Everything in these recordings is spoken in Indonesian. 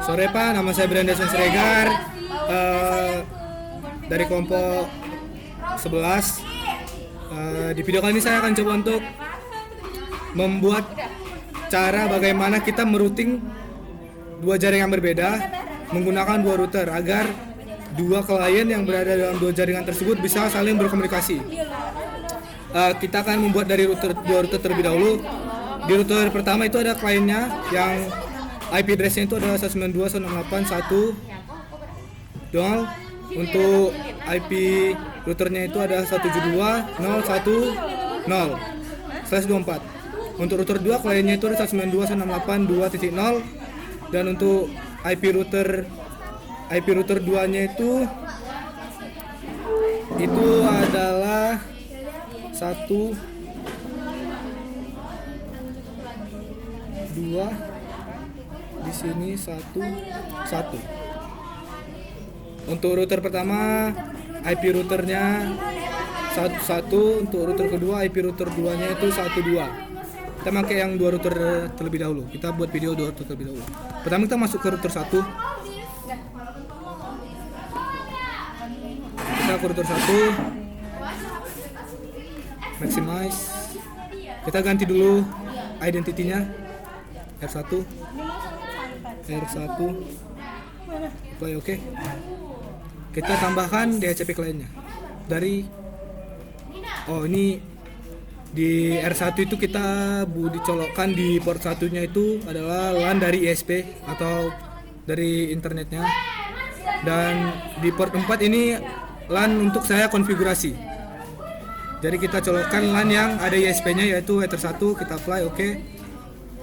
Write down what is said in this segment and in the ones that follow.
Sore Pak, nama saya Brandes Siregar dari kelompok 11. Di video kali ini saya akan coba untuk membuat cara bagaimana kita merouting dua jaringan berbeda menggunakan dua router agar dua klien yang berada dalam dua jaringan tersebut bisa saling berkomunikasi. Kita akan membuat dari dua router terlebih dahulu. Di router pertama itu ada kliennya yang IP address-nya itu adalah 192.168.1.0. Untuk IP routernya itu ada 172.0.1.0/24. Untuk router 2 kliennya itu ada 192.168.2.0, dan untuk IP router 2-nya itu adalah 1 2 di sini 1 1. Untuk router pertama IP routernya 1 untuk router kedua IP router 2-nya itu 1 2. Kita pakai yang dua router terlebih dahulu. Kita buat video dua router terlebih dahulu. Pertama kita masuk ke router 1. Kita ke router 1. Maximize. Kita ganti dulu identitinya R1 apply oke. Kita tambahkan DHCP kliennya dari ini di R1 itu kita dicolokkan di port satunya itu adalah LAN dari ISP atau dari internetnya, dan di port 4 ini LAN untuk saya konfigurasi. Jadi kita colokkan LAN yang ada ISP-nya yaitu Ether 1, kita apply oke.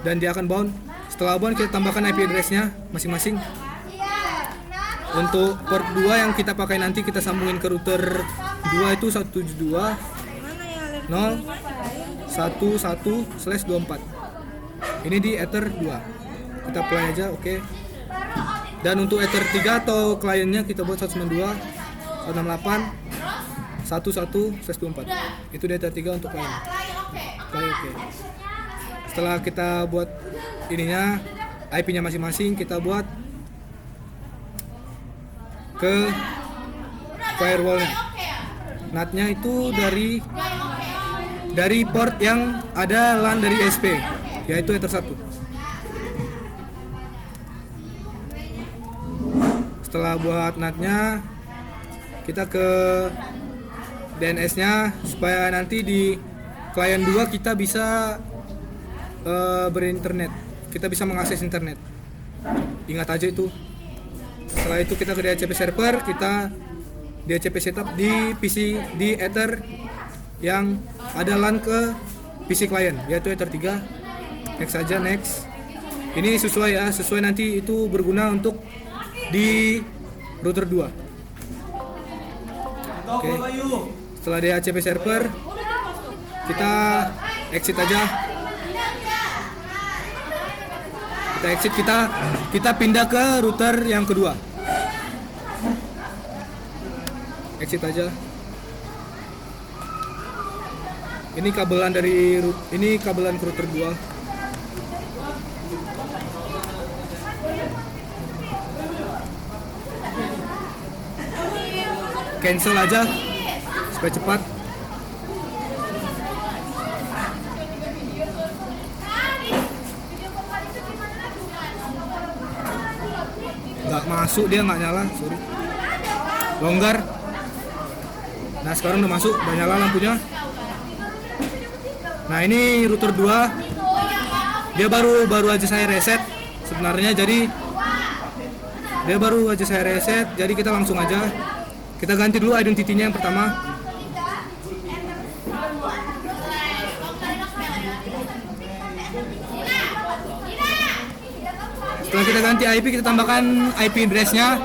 Dan dia akan bound. Setelah bound kita tambahkan IP address-nya masing-masing. Untuk port 2 yang kita pakai nanti kita sambungin ke router 2 itu 172.0.1.1/24. Ini di Ether 2. Kita apply aja oke. Dan untuk Ether 3 atau kliennya kita buat 192.168.1.1/24. Itu di Ether 3 untuk klien. Oke. Setelah kita buat ininya IP-nya masing-masing, kita buat ke firewall-nya. NAT-nya itu dari port yang ada LAN dari ISP, yaitu Ether 1. Setelah buat NAT-nya, kita ke DNS-nya supaya nanti di klien 2 kita bisa berinternet. Kita bisa mengakses internet. Ingat aja itu. Setelah itu kita ke DHCP server, kita DHCP setup di PC di Ether yang ada LAN ke PC klien, yaitu Ether 3. Next aja, next. Ini sesuai nanti itu berguna untuk di router 2. Oke. Setelah DHCP server, kita exit aja. Kita exit, kita pindah ke router yang kedua. Exit aja. Ini kabelan ke router 2. Cancel aja supaya cepat. Nggak masuk, dia nggak nyala, sorry. Longgar. Nah sekarang udah masuk, udah nyala lampunya. Nah ini router 2, dia baru aja saya reset sebenarnya, jadi dia baru aja saya reset, jadi kita langsung aja kita ganti dulu identitinya yang pertama. Setelah kita ganti IP, kita tambahkan IP address-nya.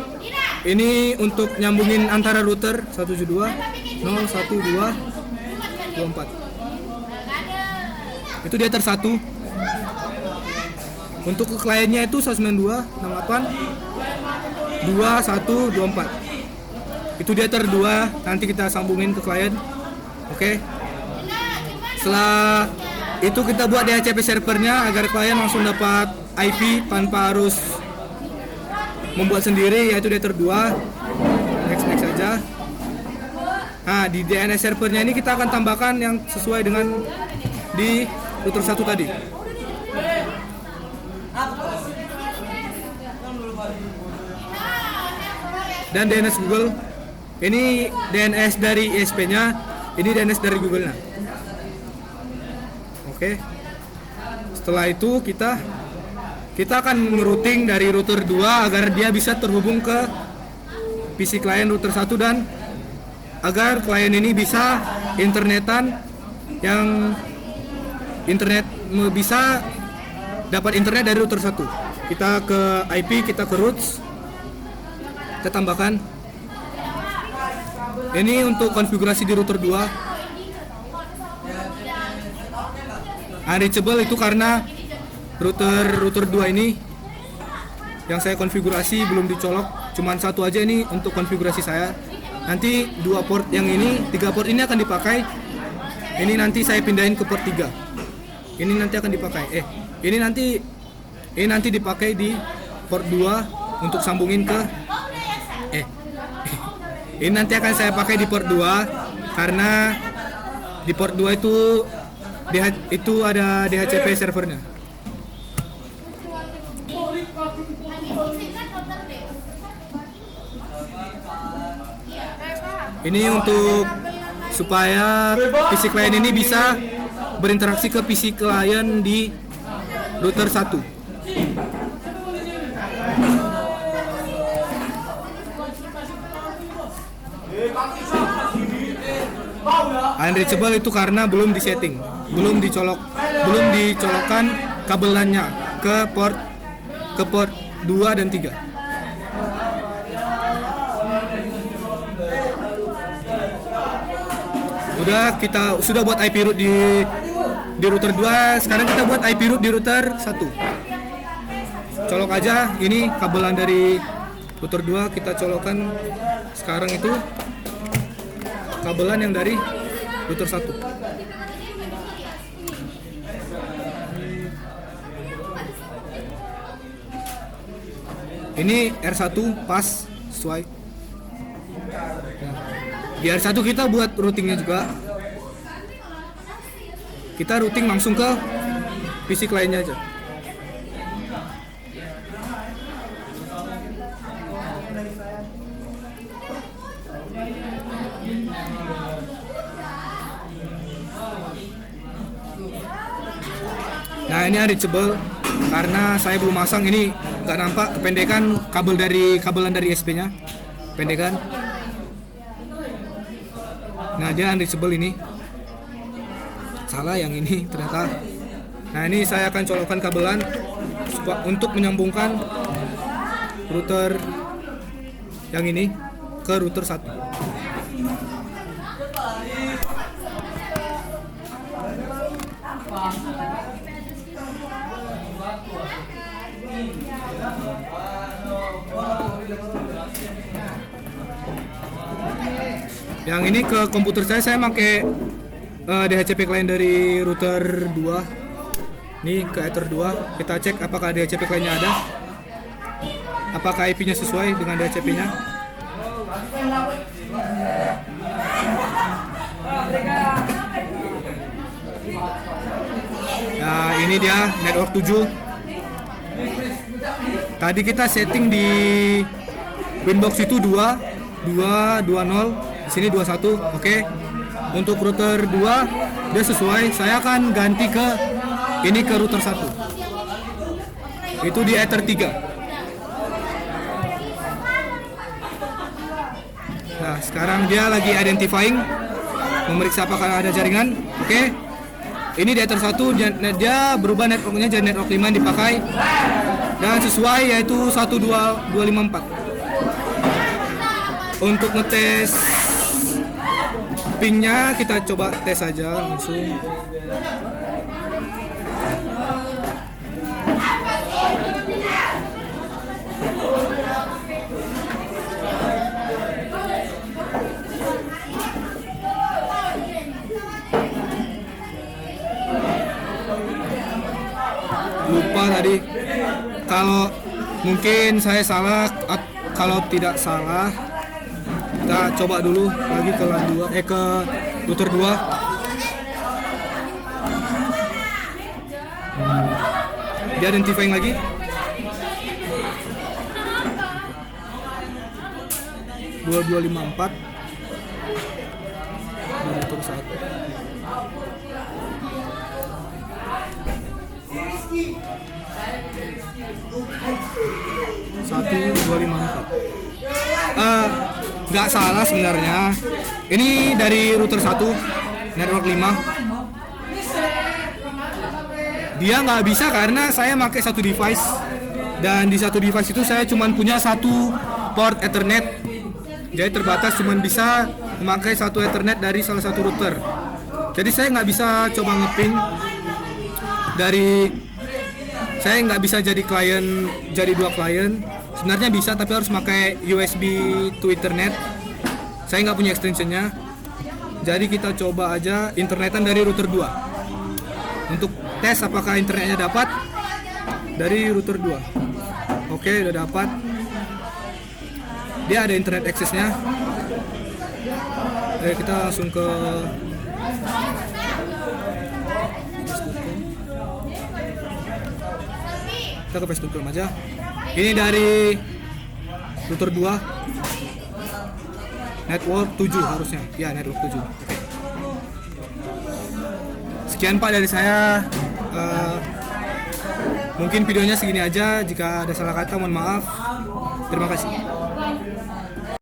Ini untuk nyambungin antara router 172.0.1.2.24. Itu di Ether 1. Untuk ke kliennya itu 192.168.2.1.24. Itu di Ether 2, nanti kita sambungin ke klien. Oke. Setelah itu kita buat DHCP servernya agar klien langsung dapat IP tanpa harus membuat sendiri, yaitu router 2. Next saja. Nah, di DNS servernya ini kita akan tambahkan yang sesuai dengan di router 1 tadi. Dan DNS Google, ini DNS dari ISP-nya, ini DNS dari Google-nya. Oke. Setelah itu kita akan merouting dari router 2 agar dia bisa terhubung ke PC klien router 1 dan agar klien ini bisa internetan, yang internet bisa dapat internet dari router 1. Kita ke IP, kita ke routes, kita tambahkan. Ini untuk konfigurasi di router 2. Unreachable itu karena router 2 ini yang saya konfigurasi belum dicolok, cuman satu aja ini untuk konfigurasi saya. Nanti 2 port yang ini, 3 port ini akan dipakai. Ini nanti saya pindahin ke port 3. Ini nanti akan dipakai. Ini nanti dipakai di port 2 untuk sambungin ke ini nanti akan saya pakai di port 2 karena di port 2 itu ada DHCP servernya. Ini untuk supaya PC klien ini bisa berinteraksi ke PC klien di router 1. Unreachable itu karena belum disetting, belum dicolokkan kabelannya ke port 2 dan 3. Kita sudah buat IP root di router 2, sekarang kita buat IP root di router 1. Colok aja ini kabelan dari router 2, kita colokkan sekarang itu kabelan yang dari router 1. Ini R1 pas sesuai. Nah, di R1 kita buat routingnya juga. Kita routing langsung ke PC kliennya aja. Nah, ini unreachable karena saya belum masang, ini nggak nampak kependekan kabelan dari ISP-nya, pendekan. Nah, dia unreachable ini. Salah yang ini ternyata. Nah, ini saya akan colokkan kabelan untuk menyambungkan router yang ini ke router 1. Yang ini ke komputer saya pakai DHCP client dari router 2. Ini ke Ether 2. Kita cek apakah DHCP client-nya ada. Apakah IP-nya sesuai dengan DHCP-nya. Nah, ini dia network 7. Tadi kita setting di Winbox itu 220. Di sini 21, oke. Untuk router 2 dia sesuai. Saya akan ganti ke router 1. Itu di Ether 3. Nah, sekarang dia lagi identifying, memeriksa apakah ada jaringan. Oke. Ini di Ether 1 dia berubah networknya jadi network 5 yang dipakai. Dan sesuai yaitu 12254. Untuk ngetes pingnya kita coba tes aja langsung. Lupa tadi Mungkin saya salah, kalau tidak salah kita coba dulu lagi ke LAN 2, ke router 2. Dia identifying lagi. Dua 254 di router 1. Satu 254. Nggak salah sebenarnya. Ini dari router 1 network 5. Dia nggak bisa karena saya pakai satu device, dan di satu device itu saya cuma punya satu port Ethernet. Jadi terbatas, cuma bisa memakai satu Ethernet dari salah satu router. Jadi saya nggak bisa coba ngeping dari, saya nggak bisa jadi klien, jadi dua klien. Sebenarnya bisa, tapi harus pakai USB to Ethernet. Saya nggak punya extensionnya. Jadi kita coba aja internetan dari router 2 untuk tes apakah internetnya dapat dari router 2. Oke, udah dapat. Dia ada internet accessnya. Kita langsung ke Facebook aja. Ini dari router 2 network 7 harusnya. Ya, network 7. Oke. Sekian Pak dari saya. Mungkin videonya segini aja. Jika ada salah kata mohon maaf. Terima kasih.